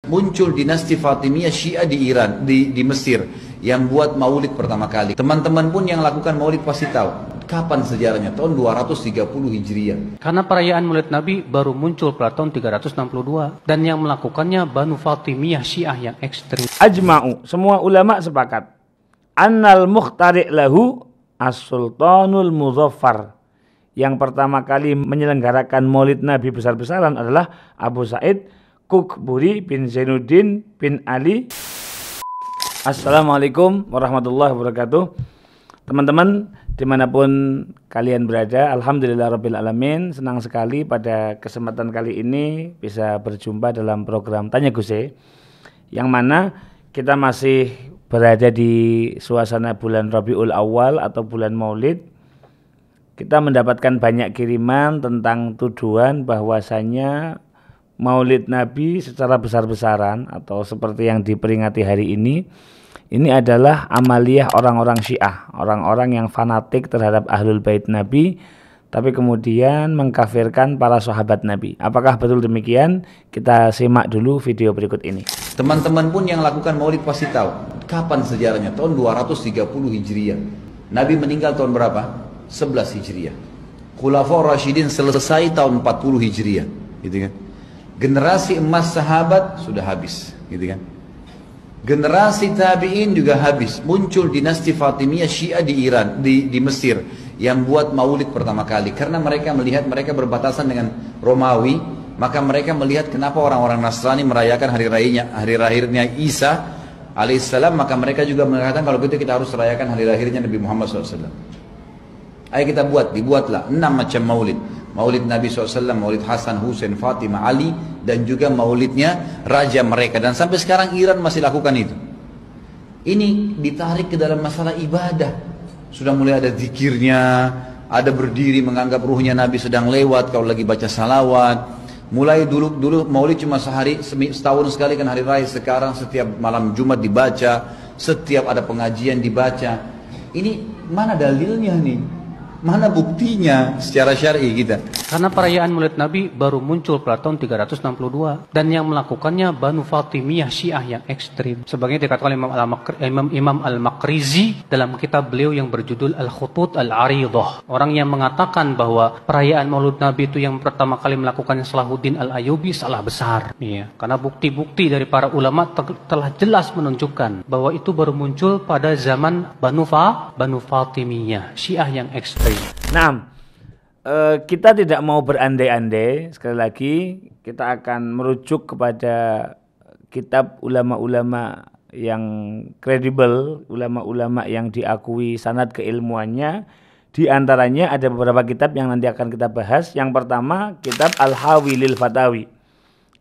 Muncul dinasti Fatimiyah Syiah di Iran, di Mesir, yang buat maulid pertama kali. Teman-teman pun yang lakukan maulid pasti tahu. Kapan sejarahnya? Tahun 230 Hijriah. Karena perayaan maulid Nabi baru muncul pada tahun 362. Dan yang melakukannya Banu Fatimiyah Syiah yang ekstrim. Ajma'u, semua ulama sepakat. Annal mukhtari' lahu as-sultanul muzaffar. Yang pertama kali menyelenggarakan maulid Nabi besar-besaran adalah Abu Sa'id Kukburi bin Zainuddin bin Ali. Assalamualaikum warahmatullahi wabarakatuh. Teman-teman dimanapun kalian berada, alhamdulillahirrabbilalamin, senang sekali pada kesempatan kali ini bisa berjumpa dalam program Tanya Guse, yang mana kita masih berada di suasana bulan Rabiul Awal atau bulan Maulid. Kita mendapatkan banyak kiriman tentang tuduhan bahwasanya Maulid Nabi secara besar-besaran atau seperti yang diperingati hari ini adalah amaliyah orang-orang Syiah, orang-orang yang fanatik terhadap Ahlul Bait Nabi, tapi kemudian mengkafirkan para sahabat Nabi. Apakah betul demikian? Kita simak dulu video berikut ini. Teman-teman pun yang lakukan maulid pasti tahu. Kapan sejarahnya? Tahun 230 Hijriah. Nabi meninggal tahun berapa? 11 Hijriah. Khulafaur Rasyidin selesai tahun 40 Hijriah, gitu kan? Generasi emas sahabat sudah habis, gitu kan? Generasi tabi'in juga habis. Muncul dinasti Fatimiyah Syiah di Iran, di Mesir, yang buat maulid pertama kali. Karena mereka melihat mereka berbatasan dengan Romawi, maka mereka melihat kenapa orang-orang Nasrani merayakan hari lahirnya Isa alaihissalam, maka mereka juga mengatakan kalau begitu kita harus merayakan hari lahirnya Nabi Muhammad SAW. Ayo kita dibuatlah 6 macam maulid. Maulid Nabi SAW, Maulid Hasan, Husain, Fatimah, Ali, dan juga maulidnya raja mereka. Dan sampai sekarang Iran masih lakukan itu. Ini ditarik ke dalam masalah ibadah. Sudah mulai ada zikirnya, ada berdiri menganggap ruhnya Nabi sedang lewat kalau lagi baca salawat. Mulai dulu maulid cuma setahun sekali kan hari raya. Sekarang setiap malam Jumat dibaca, setiap ada pengajian dibaca. Ini mana dalilnya nih? Mana buktinya secara syar'i kita? Karena perayaan maulid Nabi baru muncul pada tahun 362. Dan yang melakukannya Banu Fatimiyah Syiah yang ekstrim. Sebagaimnya dikatakan Imam Al-Makrizi dalam kitab beliau yang berjudul Al-Khutut Al-Aridah. Orang yang mengatakan bahwa perayaan maulid Nabi itu yang pertama kali melakukannya Salahuddin Al-Ayyubi salah besar. Iya. Karena bukti-bukti dari para ulama telah jelas menunjukkan bahwa itu baru muncul pada zaman Banu Fatimiyah Syiah yang ekstrim. Nah, kita tidak mau berandai-andai. Sekali lagi kita akan merujuk kepada kitab ulama-ulama yang kredibel, ulama-ulama yang diakui sanad keilmuannya. Di antaranya ada beberapa kitab yang nanti akan kita bahas. Yang pertama kitab Al-Hawi lil Fatawi,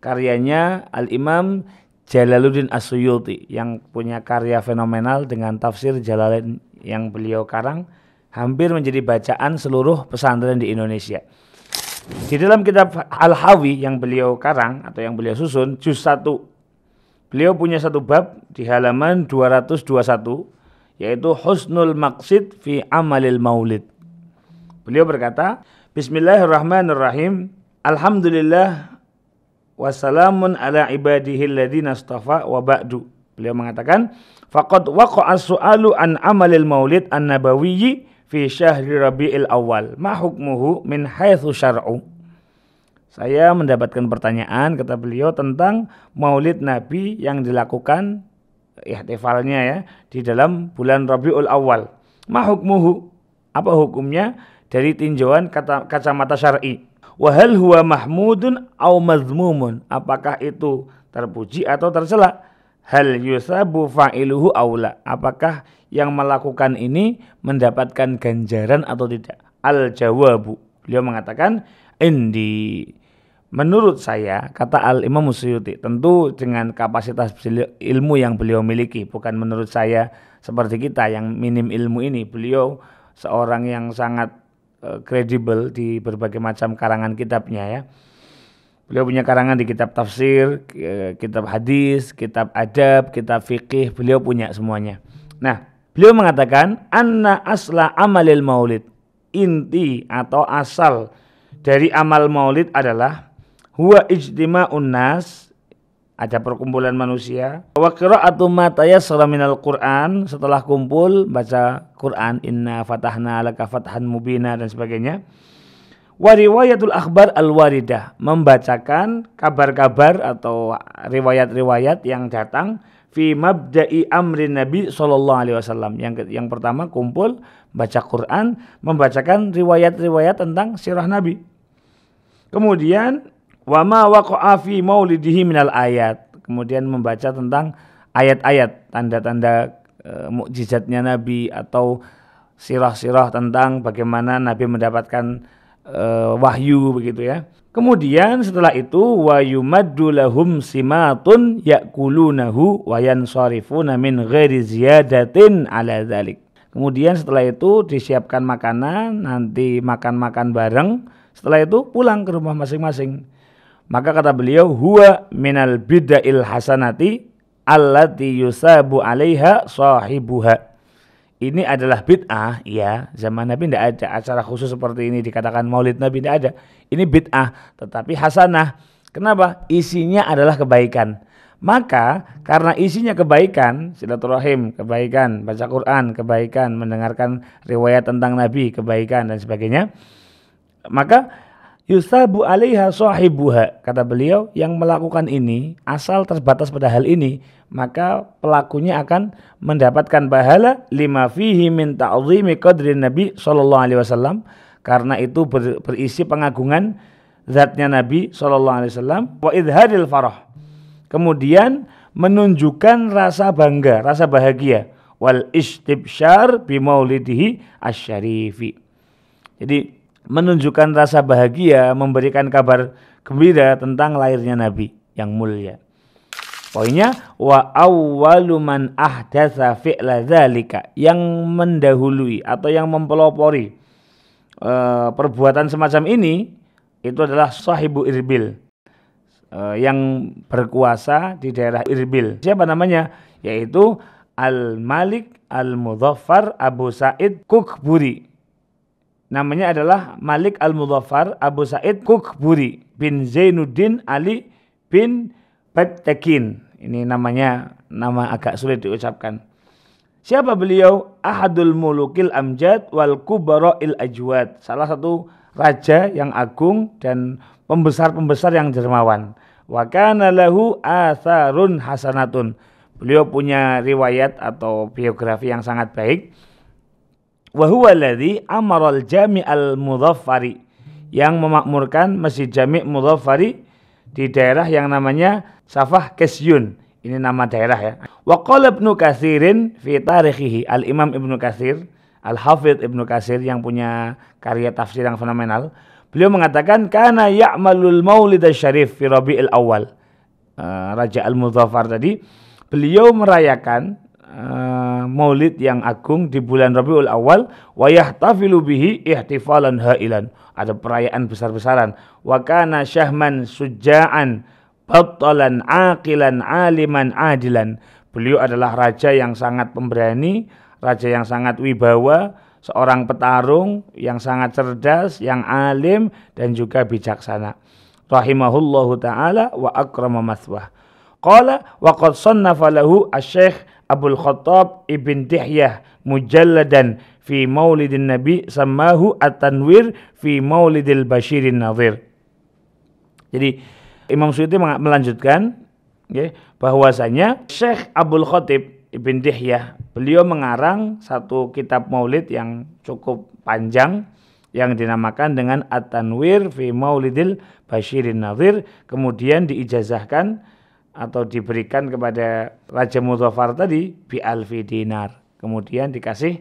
karyanya Al-Imam Jalaluddin As-Suyuti, yang punya karya fenomenal dengan tafsir Jalalain yang beliau karang, hampir menjadi bacaan seluruh pesantren di Indonesia. Di dalam kitab Al-Hawi yang beliau karang atau yang beliau susun, juz 1, beliau punya satu bab di halaman 221, yaitu Husnul Maqsid fi Amalil Maulid. Beliau berkata, Bismillahirrahmanirrahim, Alhamdulillah wassalamun ala ibadihil ladina astafa wa ba'du. Beliau mengatakan, faqad waqa'a su'alu an amalil maulid an-nabawiyyi fi syahri Rabiul Awal, ma hukmuhu min haitsu syar'u. Saya mendapatkan pertanyaan, kata beliau, tentang maulid Nabi yang dilakukan ihtifalnya ya di dalam bulan Rabiul Awal. Ma hukmuhu, apa hukumnya dari tinjauan kacamata syar'i? Wa hal huwa mahmudun au mazmumun, apakah itu terpuji atau tercela? Hal yusabu fa'iluhu aula, apakah yang melakukan ini mendapatkan ganjaran atau tidak? Al-jawabu, beliau mengatakan, menurut saya, kata Al-Imam Suyuti, tentu dengan kapasitas ilmu yang beliau miliki, bukan menurut saya seperti kita yang minim ilmu ini. Beliau seorang yang sangat kredibel di berbagai macam karangan kitabnya ya. Beliau punya karangan di kitab tafsir, kitab hadis, kitab adab, kitab fikih, beliau punya semuanya. Nah, beliau mengatakan anna asla amalil maulid, inti atau asal dari amal maulid adalah huwa ijtima'un nas, ada perkumpulan manusia. Wa qira'atu ma tayassara minal Qur'an, setelah kumpul baca Quran, inna fatahna laka fathan mubina dan sebagainya. Wa riwayatul akhbar al-waridah, membacakan kabar-kabar atau riwayat-riwayat yang datang fi mabda'i amrin Nabi sallallahu alaihi wasallam. Yang pertama kumpul baca Quran, membacakan riwayat-riwayat tentang sirah Nabi. Kemudian wa ma waqa'a fi maulidihi minal ayat. Kemudian membaca tentang ayat-ayat, tanda-tanda mukjizatnya Nabi atau sirah-sirah tentang bagaimana Nabi mendapatkan wahyu begitu ya. Kemudian setelah itu wa yumaddu lahum simatun ya'kulunahu wa yansarifuna min ghairi ziyadatin ala dzalik. Kemudian setelah itu disiapkan makanan, nanti makan-makan bareng. Setelah itu pulang ke rumah masing-masing. Maka kata beliau, huwa minal bid'il hasanati allati yusabu 'alaiha sahibuha. Ini adalah bid'ah, ya. Zaman Nabi tidak ada acara khusus seperti ini dikatakan Maulid Nabi, tidak ada. Ini bid'ah, tetapi hasanah. Kenapa? Isinya adalah kebaikan. Maka karena isinya kebaikan, silaturahim, kebaikan, baca Quran, kebaikan, mendengarkan riwayat tentang Nabi, kebaikan dan sebagainya, maka yusabu 'alaiha sahibuha, kata beliau, yang melakukan ini asal terbatas pada hal ini, maka pelakunya akan mendapatkan pahala lima fihi min ta'zimi qadri Nabi sallallahu alaihi wasallam, karena itu berisi pengagungan zatnya Nabi sallallahu alaihi wasallam, wa idharil farah, kemudian menunjukkan rasa bangga, rasa bahagia, wal istibsyar bi maulidihi asyarifi. Jadi menunjukkan rasa bahagia, memberikan kabar gembira tentang lahirnya Nabi yang mulia. Poinnya, wa awwalu man ahdatsa fi'la dzalika, yang mendahului atau yang mempelopori perbuatan semacam ini itu adalah sahibu Irbil, yang berkuasa di daerah Irbil. Siapa namanya? Yaitu Al-Malik Al-Mudhaffar Abu Sa'id Kukburi. Namanya adalah Malik Al-Mudhaffar Abu Sa'id Kukburi bin Zainuddin Ali bin Battakin. Ini namanya nama agak sulit diucapkan. Siapa beliau? Ahadul mulukil amjad wal kubara'il ajwad. Salah satu raja yang agung dan pembesar-pembesar yang dermawan. Wa kana lahu atharun hasanatun. Beliau punya riwayat atau biografi yang sangat baik. Wa huwa alladhi amara al-jami' al-mudhaffari, yang memakmurkan Masjid Jami' Mudhaffari di daerah yang namanya Safah Kesyun. Ini nama daerah ya. Wa qala Ibnu Katsirin fi tarikhihi, Al-Imam Ibnu Katsir, Al-Hafidz Ibnu Katsir yang punya karya tafsir yang fenomenal. Beliau mengatakan kana ya'malul maulid asy-syarif fi Rabiul Awal. Raja Al-Mudhaffar tadi, beliau merayakan maulid yang agung di bulan Rabiul Awal, wa yahtafilu bihi ihtifalan hailan. Ada perayaan besar-besaran. Wa kana syahman sujja'an battalan aqilan aliman adilan. Beliau adalah raja yang sangat pemberani, raja yang sangat wibawa, seorang petarung yang sangat cerdas, yang alim dan juga bijaksana. Rahimahullahu ta'ala wa akrama mathwah. Qala wa qad sannafa lahu asy-syekh Abdul Khattab Ibn Dihyah mujalladan fi maulidin Nabi sammahu at-tanwir fi maulidil Bashirin Nadhir. Jadi Imam Suyuti melanjutkan bahwasanya Syekh Abdul Khatib Ibn Dihyah, beliau mengarang satu kitab maulid yang cukup panjang yang dinamakan dengan At-Tanwir fi Maulidil Bashirin Nadhir, kemudian diijazahkan atau diberikan kepada Raja Mudhaffar tadi bi alfi dinar, kemudian dikasih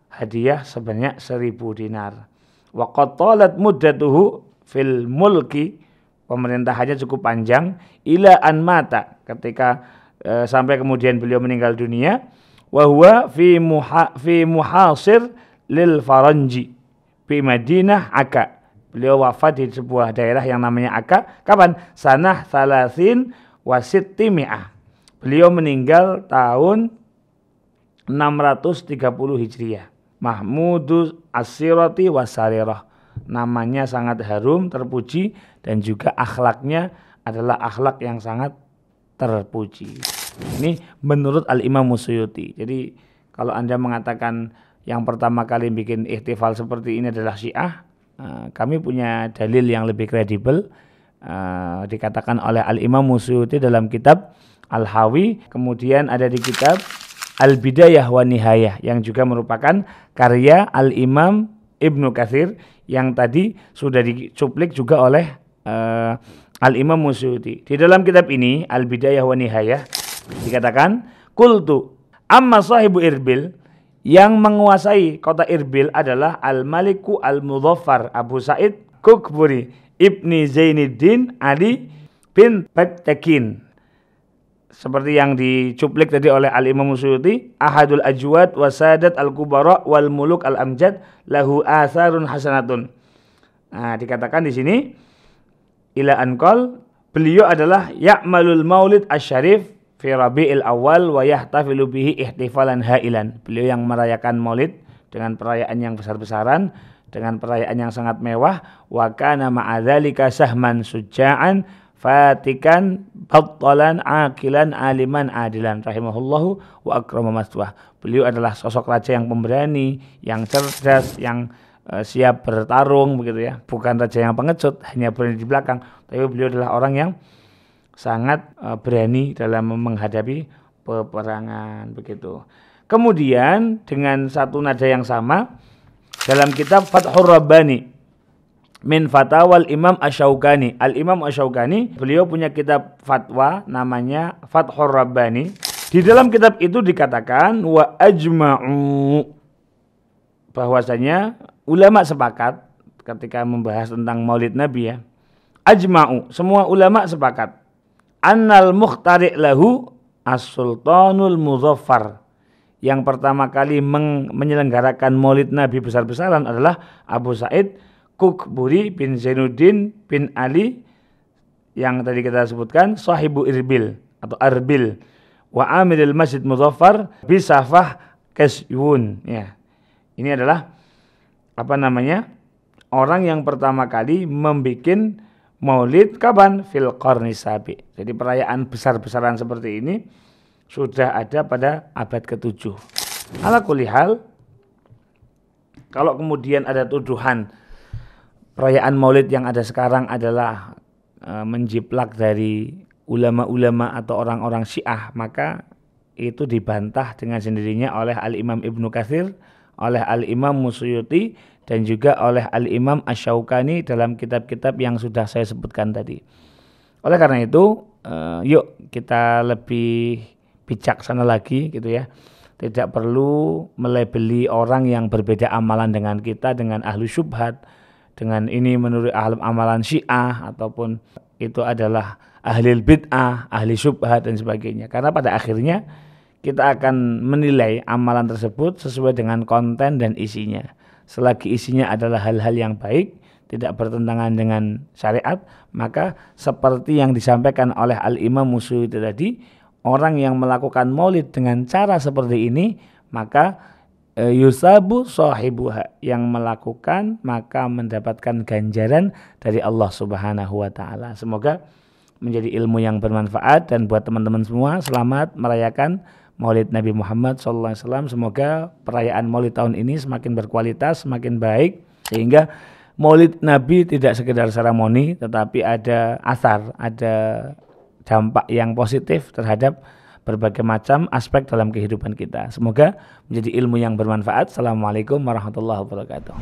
hadiah sebanyak 1000 dinar. Wa qad talat muddatuhu fil mulki, pemerintahannya cukup panjang, ila an mata, ketika sampai kemudian beliau meninggal dunia. Wa huwa fi muhasir lil Faranji fi Madinah Akka. Beliau wafat di sebuah daerah yang namanya Akka. Kapan? Sanah 30 wa 600. Beliau meninggal tahun 630 Hijriah. Mahmudus As-Sirati Wasarirah. Namanya sangat harum, terpuji, dan juga akhlaknya adalah akhlak yang sangat terpuji. Ini menurut Al-Imam Suyuti. Jadi kalau Anda mengatakan yang pertama kali bikin ihtifal seperti ini adalah Syiah, kami punya dalil yang lebih kredibel, dikatakan oleh Al-Imam Suyuti dalam kitab Al-Hawi, kemudian ada di kitab Al-Bidayah wa Nihayah yang juga merupakan karya Al-Imam Ibnu Katsir yang tadi sudah dicuplik juga oleh Al-Imam Suyuti. Di dalam kitab ini Al-Bidayah wa Nihayah dikatakan, qultu amma sahibu Irbil, yang menguasai kota Irbil adalah Al-Maliku Al-Mudhaffar Abu Sa'id Kukburi Ibni Zainuddin Ali bin Baktakin. Seperti yang dicuplik tadi oleh Al-Imam Suyuti, ahadul ajwad wasadat al-kubara wal muluk al-amjad lahu atharun hasanatun. Nah, dikatakan di sini ila anqal, beliau adalah ya'malul maulid asy-syarif fi Rabiul Awal wa yahtafilu bihi ihtifalan hailan. Beliau yang merayakan maulid dengan perayaan yang besar-besaran, dengan perayaan yang sangat mewah, wa kana ma'adzalika sahman suja'an fatikan battalan akilan aliman adilan rahimahullahu wa akrama maswah. Beliau adalah sosok raja yang pemberani, yang cerdas, yang siap bertarung begitu ya. Bukan raja yang pengecut, hanya berani di belakang, tapi beliau adalah orang yang sangat berani dalam menghadapi peperangan begitu. Kemudian dengan satu nada yang sama dalam kitab Fathur Rabbani min Fatawal Imam Asy-Syaukani. Al-Imam Asy-Syaukani beliau punya kitab fatwa namanya Fathur Rabbani. Di dalam kitab itu dikatakan wa ajma'u, bahwasanya ulama sepakat ketika membahas tentang Maulid Nabi ya. Ajma'u, semua ulama sepakat. Annal mukhtari' lahu as-sultanul muzaffar. Yang pertama kali menyelenggarakan Maulid Nabi besar-besaran adalah Abu Sa'id Kukburi bin Zainuddin bin Ali yang tadi kita sebutkan, sahibu Irbil atau Arbil, wa amiril Masjid Muzaffar bisafah kasyun ya. Ini adalah orang yang pertama kali membikin Maulid kapan? Fil qarni sabi. Jadi perayaan besar-besaran seperti ini sudah ada pada abad ke-7. Ala kulli hal, kalau kemudian ada tuduhan perayaan Maulid yang ada sekarang adalah menjiplak dari ulama-ulama atau orang-orang Syiah, maka itu dibantah dengan sendirinya oleh Al-Imam Ibnu Katsir, oleh Al-Imam Suyuti, dan juga oleh Al-Imam Asy-Syaukani dalam kitab-kitab yang sudah saya sebutkan tadi. Oleh karena itu, yuk kita lebih bijaksana lagi gitu ya. Tidak perlu melabeli orang yang berbeda amalan dengan kita dengan ahlu syubhat, dengan ini menurut ahli amalan Syiah, ataupun itu adalah ahli bid'ah, ahli syubhat dan sebagainya. Karena pada akhirnya kita akan menilai amalan tersebut sesuai dengan konten dan isinya. Selagi isinya adalah hal-hal yang baik, tidak bertentangan dengan syariat, maka seperti yang disampaikan oleh Al-Imam Suyuti tadi, orang yang melakukan maulid dengan cara seperti ini, maka yusabu sahibuha, yang melakukan maka mendapatkan ganjaran dari Allah Subhanahu wa taala. Semoga menjadi ilmu yang bermanfaat, dan buat teman-teman semua selamat merayakan Maulid Nabi Muhammad SAW. Semoga perayaan Maulid tahun ini semakin berkualitas, semakin baik, sehingga Maulid Nabi tidak sekedar seremoni, tetapi ada asar, ada dampak yang positif terhadap berbagai macam aspek dalam kehidupan kita. Semoga menjadi ilmu yang bermanfaat. Assalamualaikum warahmatullahi wabarakatuh.